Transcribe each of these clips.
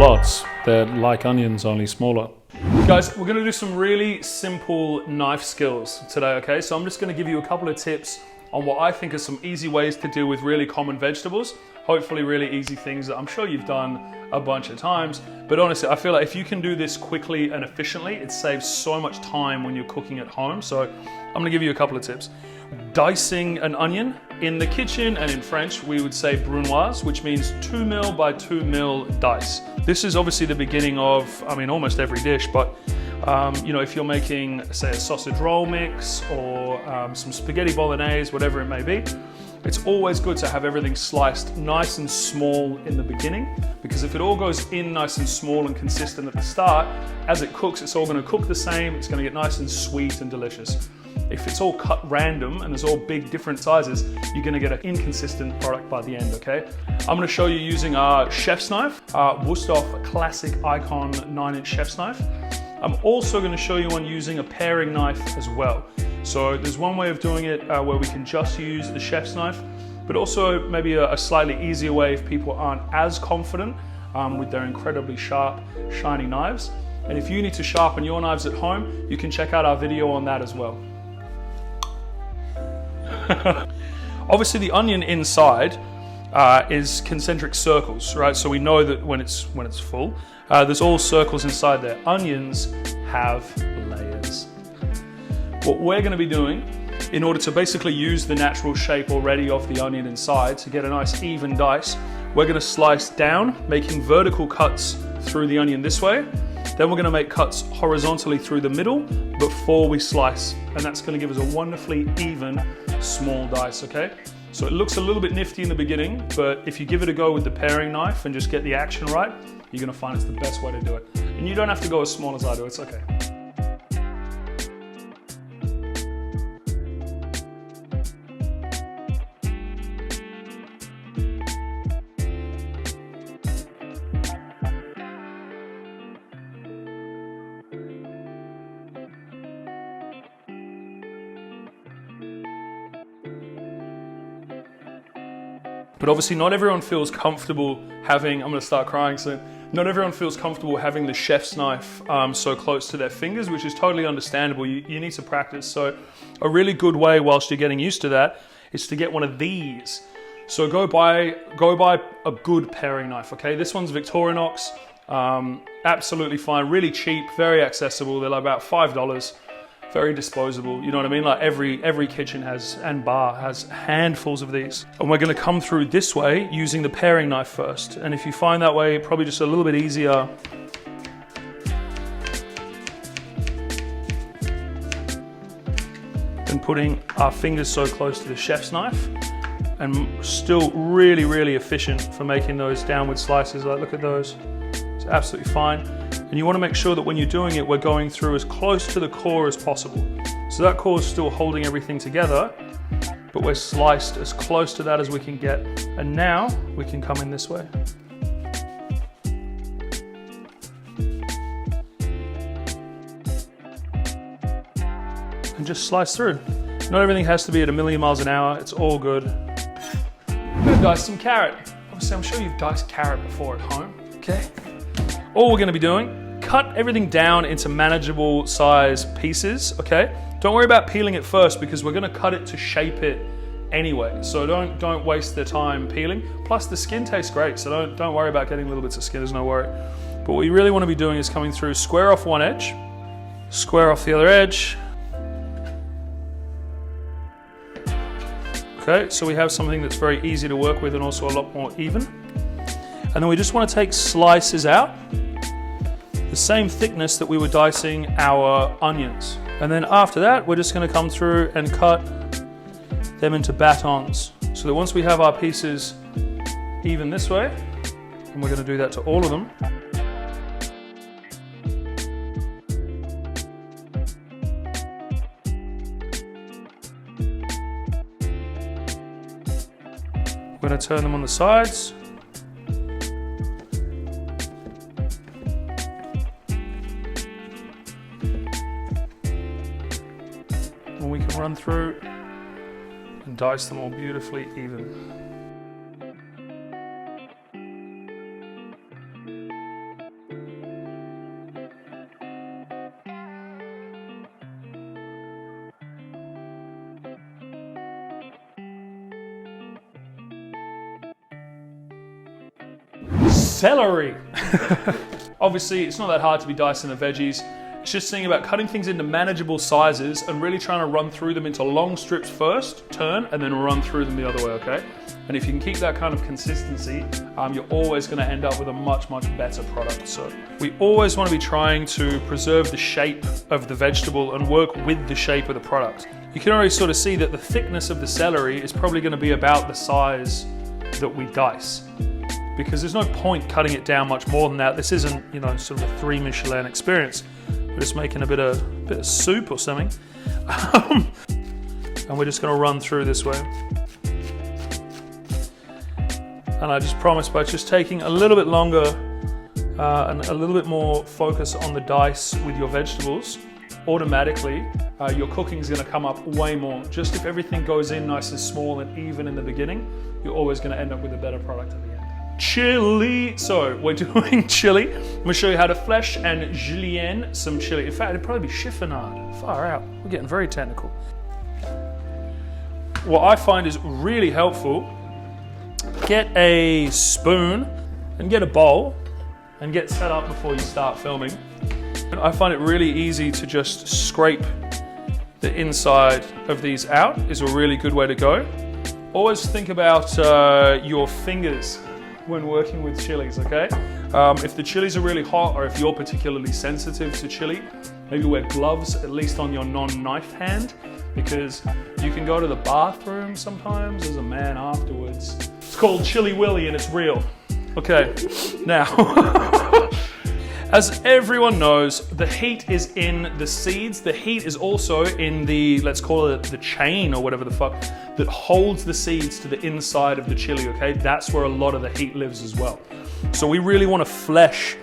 shallots. They're like onions, only smaller. Guys, we're gonna do some really simple knife skills today, okay? So I'm just gonna give you a couple of tips on what I think are some easy ways to deal with really common vegetables. Hopefully really easy things that I'm sure you've done a bunch of times. But honestly, I feel like if you can do this quickly and efficiently, it saves so much time when you're cooking at home. So I'm gonna give you a couple of tips. Dicing an onion. In the kitchen and in French, we would say Brunoise, which means 2 mil by 2 mil dice. This is obviously the beginning of, almost every dish, but you know, if you're making, say, a sausage roll mix or some spaghetti bolognese, whatever it may be, it's always good to have everything sliced nice and small in the beginning, because if it all goes in nice and small and consistent at the start, as it cooks, it's all gonna cook the same, it's gonna get nice and sweet and delicious. If it's all cut random and it's all big different sizes, you're gonna get an inconsistent product by the end, okay? I'm gonna show you using our chef's knife, Wusthof Classic Icon 9-inch chef's knife. I'm also gonna show you on using a paring knife as well. So there's one way of doing it where we can just use the chef's knife, but also maybe a slightly easier way if people aren't as confident with their incredibly sharp, shiny knives. And if you need to sharpen your knives at home, you can check out our video on that as well. Obviously the onion inside is concentric circles, right? So we know that when it's full, there's all circles inside there. Onions have layers. What we're gonna be doing in order to basically use the natural shape already of the onion inside to get a nice even dice, we're gonna slice down, making vertical cuts through the onion this way. Then we're gonna make cuts horizontally through the middle before we slice. And that's gonna give us a wonderfully even, small dice, okay? So it looks a little bit nifty in the beginning, but if you give it a go with the paring knife and just get the action right, you're gonna find it's the best way to do it. And you don't have to go as small as I do, it's okay. But obviously not everyone feels comfortable having, I'm gonna start crying soon, not everyone feels comfortable having the chef's knife so close to their fingers, which is totally understandable. You need to practice. So a really good way whilst you're getting used to that is to get one of these. So go buy a good paring knife, okay? This one's Victorinox, absolutely fine, really cheap, very accessible. They're like about $5. Very disposable, you know what I mean? Like every kitchen has, and bar has handfuls of these. And we're gonna come through this way using the paring knife first. And if you find that way probably just a little bit easier, than putting our fingers so close to the chef's knife, and still really, really efficient for making those downward slices. Like, look at those, it's absolutely fine. And you want to make sure that when you're doing it, we're going through as close to the core as possible. So that core is still holding everything together, but we're sliced as close to that as we can get. And now we can come in this way. And just slice through. Not everything has to be at 1,000,000 miles an hour. It's all good. I'm gonna dice some carrot. Obviously, I'm sure you've diced carrot before at home, okay? All we're gonna be doing, cut everything down into manageable size pieces, okay? Don't worry about peeling it first because we're gonna cut it to shape it anyway. So don't waste the time peeling. Plus the skin tastes great, so don't worry about getting little bits of skin, there's no worry. But what you really wanna be doing is coming through, square off one edge, square off the other edge. Okay, so we have something that's very easy to work with and also a lot more even. And then we just want to take slices out, the same thickness that we were dicing our onions. And then after that, we're just going to come through and cut them into batons. So that once we have our pieces even this way, and we're going to do that to all of them, we're going to turn them on the sides. And we can run through and dice them all beautifully even. Celery. Obviously, it's not that hard to be dicing the veggies. It's just thinking about cutting things into manageable sizes and really trying to run through them into long strips first, turn, and then run through them the other way, okay? And if you can keep that kind of consistency, you're always gonna end up with a much, much better product. So we always wanna be trying to preserve the shape of the vegetable and work with the shape of the product. You can already sort of see that the thickness of the celery is probably gonna be about the size that we dice, because there's no point cutting it down much more than that. This isn't, you know, sort of a 3 Michelin experience. We're just making a bit of soup or something. And we're just gonna run through this way. And I just promise, by just taking a little bit longer and a little bit more focus on the dice with your vegetables, automatically your cooking is gonna come up way more. Just if everything goes in nice and small and even in the beginning, you're always gonna end up with a better product at the end. Chili. So we're doing chili. I'm gonna show you how to flesh and julienne some chili. In fact, it'd probably be chiffonade. Far out. We're getting very technical. What I find is really helpful, get a spoon and get a bowl and get set up before you start filming. I find it really easy to just scrape the inside of these out is a really good way to go. Always think about your fingers when working with chilies, okay? If the chilies are really hot, or if you're particularly sensitive to chili, maybe wear gloves, at least on your non-knife hand, because you can go to the bathroom sometimes as a man afterwards. It's called Chili Willy and it's real. Okay, now, as everyone knows, the heat is in the seeds. The heat is also in the, let's call it the chain or whatever the fuck, that holds the seeds to the inside of the chili, okay? That's where a lot of the heat lives as well. So we really want to flesh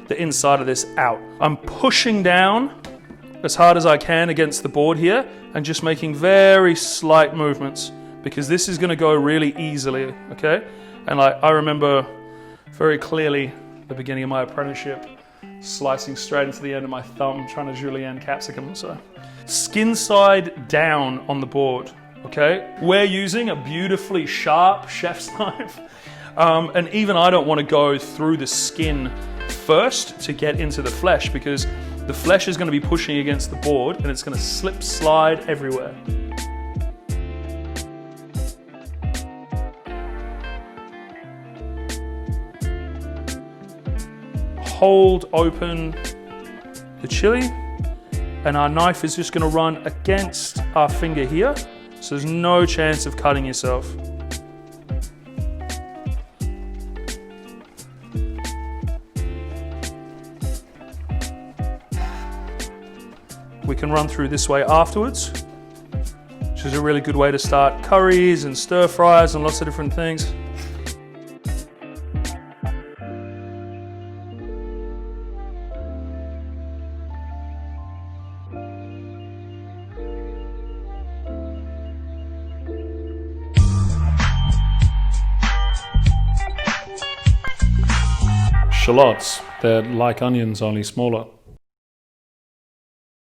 the inside of this out. I'm pushing down as hard as I can against the board here and just making very slight movements, because this is going to go really easily, okay? And I remember very clearly the beginning of my apprenticeship, slicing straight into the end of my thumb, trying to julienne capsicum. So skin side down on the board, okay? We're using a beautifully sharp chef's knife, and even I don't want to go through the skin first to get into the flesh, because the flesh is going to be pushing against the board and it's going to slip slide everywhere. Hold open the chili, and our knife is just going to run against our finger here, so there's no chance of cutting yourself. We can run through this way afterwards, which is a really good way to start curries and stir fries and lots of different things. Shallots, they're like onions, only smaller.